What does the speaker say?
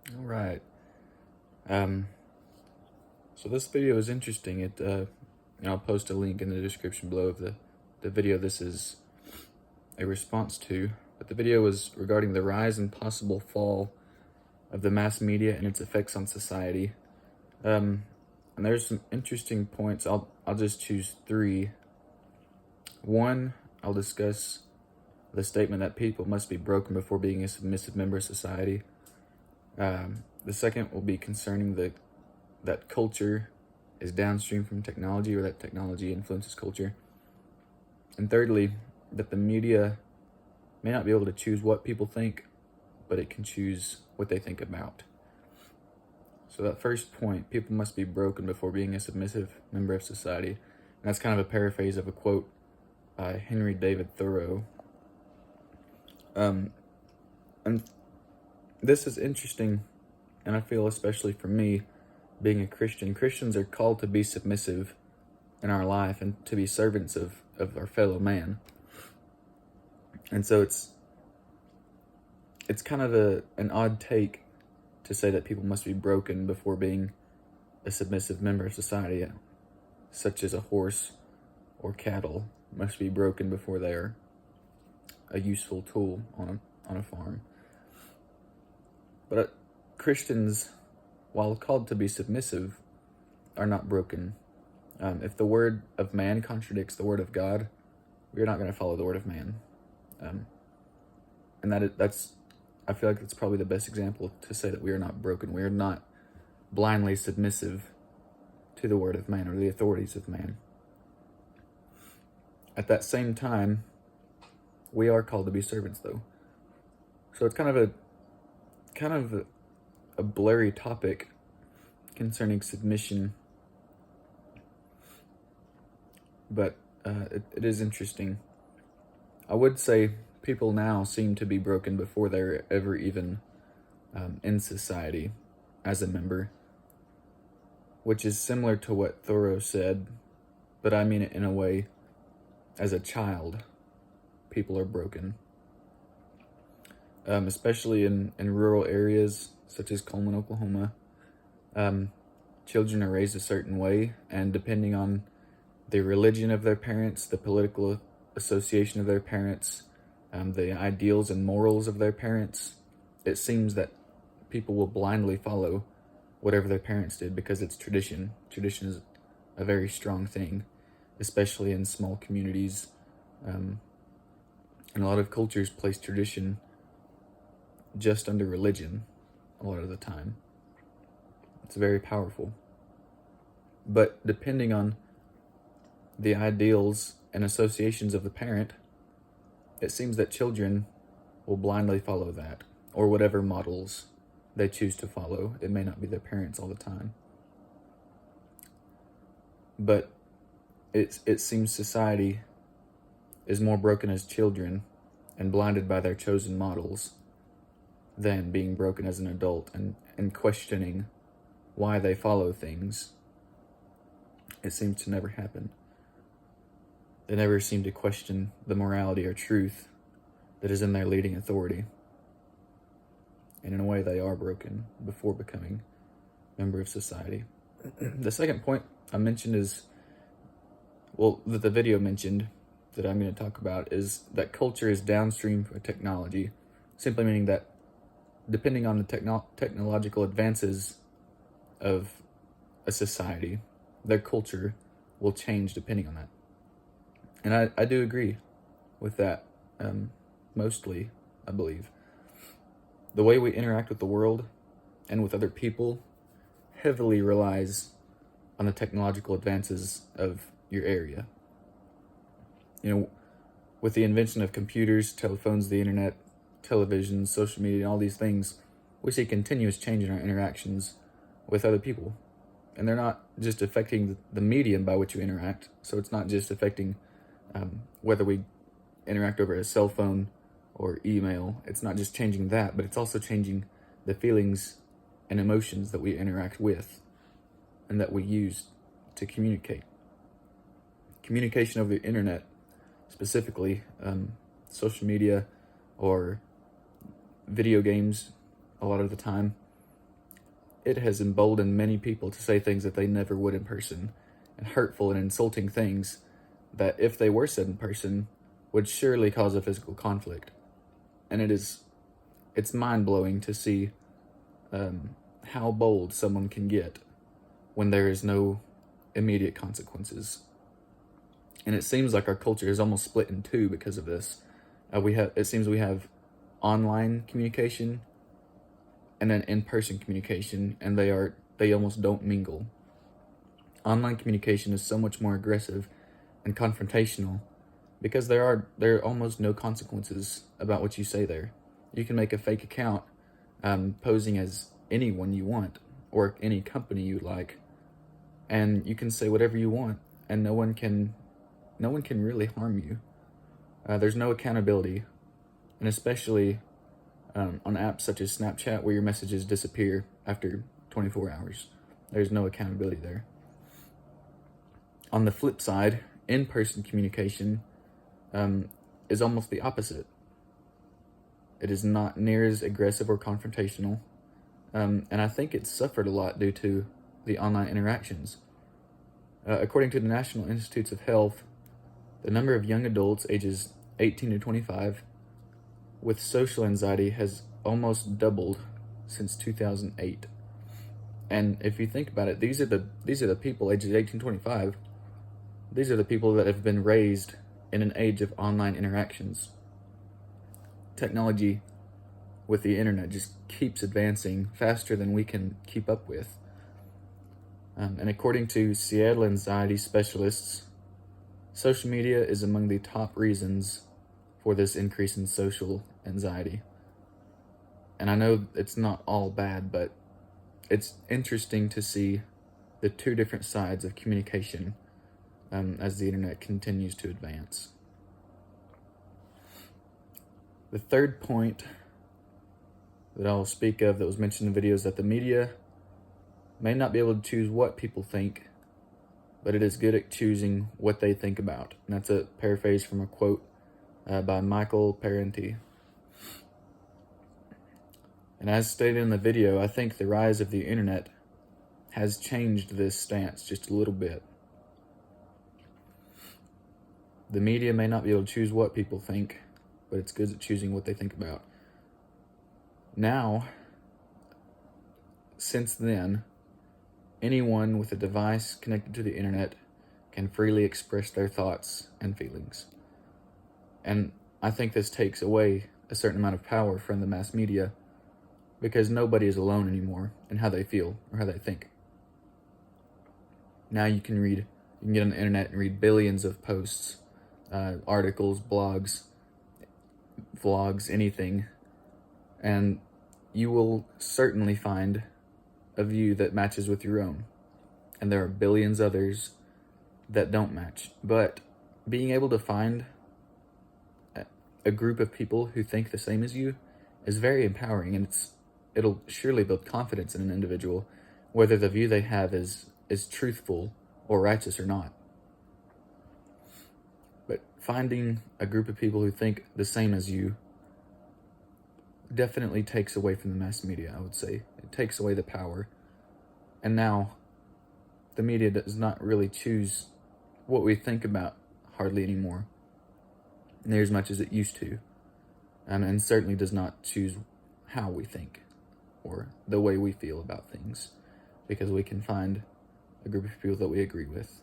All right. Um, so this video is interesting. I'll post a link in the description below of the video this is a response to. But the video was regarding the rise and possible fall of the mass media and its effects on society. And there's some interesting points. I'll just choose three. One, I'll discuss the statement that people must be broken before being a submissive member of society. The second will be concerning that culture is downstream from technology, or that technology influences culture. And thirdly, that the media may not be able to choose what people think, but it can choose what they think about. So that first point, people must be broken before being a submissive member of society. And that's kind of a paraphrase of a quote by Henry David Thoreau. And this is interesting, and I feel especially for me, being a Christian, Christians are called to be submissive in our life and to be servants of our fellow man. And so it's kind of an odd take to say that people must be broken before being a submissive member of society, such as a horse or cattle must be broken before they are a useful tool on a farm. But Christians, while called to be submissive, are not broken. If the word of man contradicts the word of God, we're not going to follow the word of man. And that's I feel like that's probably the best example to say that we are not broken. We are not blindly submissive to the word of man or the authorities of man. At that same time, we are called to be servants, though. So it's kind of a blurry topic concerning submission, but it is interesting. I would say people now seem to be broken before they're ever even in society as a member, which is similar to what Thoreau said, but I mean it in a way, as a child, people are broken. Especially in rural areas such as Coleman, Oklahoma, children are raised a certain way, and depending on the religion of their parents, the political association of their parents, the ideals and morals of their parents, it seems that people will blindly follow whatever their parents did because it's tradition. Tradition is a very strong thing, especially in small communities. And a lot of cultures place tradition just under religion a lot of the time. It's very powerful. But depending on the ideals and associations of the parent, it seems that children will blindly follow that, or whatever models they choose to follow. It may not be their parents all the time. But it seems society is more broken as children and blinded by their chosen models than being broken as an adult and questioning why they follow things. It seems to never happen. They never seem to question the morality or truth that is in their leading authority. And in a way, they are broken before becoming a member of society. The second point I mentioned that the video mentioned, that I'm going to talk about, is that culture is downstream from technology, simply meaning that depending on the technological advances of a society, their culture will change depending on that. And I do agree with that, mostly, I believe. The way we interact with the world and with other people heavily relies on the technological advances of your area. With the invention of computers, telephones, the internet, television, social media, and all these things, we see continuous change in our interactions with other people. And they're not just affecting the medium by which you interact. So it's not just affecting whether we interact over a cell phone or email. It's not just changing that, but it's also changing the feelings and emotions that we interact with and that we use to communicate. Communication over the internet, specifically social media or video games, a lot of the time, it has emboldened many people to say things that they never would in person, and hurtful and insulting things that, if they were said in person, would surely cause a physical conflict. And it's mind-blowing to see how bold someone can get when there is no immediate consequences. And it seems like our culture is almost split in two because of this. It seems we have online communication and then in-person communication, and they almost don't mingle. Online communication is so much more aggressive and confrontational because there are almost no consequences about what you say there. You can make a fake account posing as anyone you want or any company you like, and you can say whatever you want, and no one can really harm you. There's no accountability, and especially on apps such as Snapchat, where your messages disappear after 24 hours. There's no accountability there. On the flip side, in-person communication is almost the opposite. It is not near as aggressive or confrontational, and I think it's suffered a lot due to the online interactions. According to the National Institutes of Health, the number of young adults ages 18 to 25 with social anxiety has almost doubled since 2008. And if you think about it, these are the people ages 18 to 25. These are the people that have been raised in an age of online interactions. Technology with the internet just keeps advancing faster than we can keep up with. And according to Seattle anxiety specialists, social media is among the top reasons for this increase in social anxiety. And I know it's not all bad, but it's interesting to see the two different sides of communication as the internet continues to advance. The third point that I'll speak of that was mentioned in the video is that the media may not be able to choose what people think, but it is good at choosing what they think about. And that's a paraphrase from a quote by Michael Parenti. And as stated in the video, I think the rise of the internet has changed this stance just a little bit. The media may not be able to choose what people think, but it's good at choosing what they think about. Now, since then, anyone with a device connected to the internet can freely express their thoughts and feelings. And I think this takes away a certain amount of power from the mass media, because nobody is alone anymore in how they feel or how they think. Now you can get on the internet and read billions of posts, articles, blogs, vlogs, anything, and you will certainly find a view that matches with your own. And there are billions others that don't match. But being able to find a group of people who think the same as you is very empowering, and it'll surely build confidence in an individual, whether the view they have is truthful or righteous or not. But finding a group of people who think the same as you definitely takes away from the mass media, I would say. It takes away the power. And now, the media does not really choose what we think about hardly anymore, near as much as it used to. And certainly does not choose how we think or the way we feel about things, because we can find a group of people that we agree with.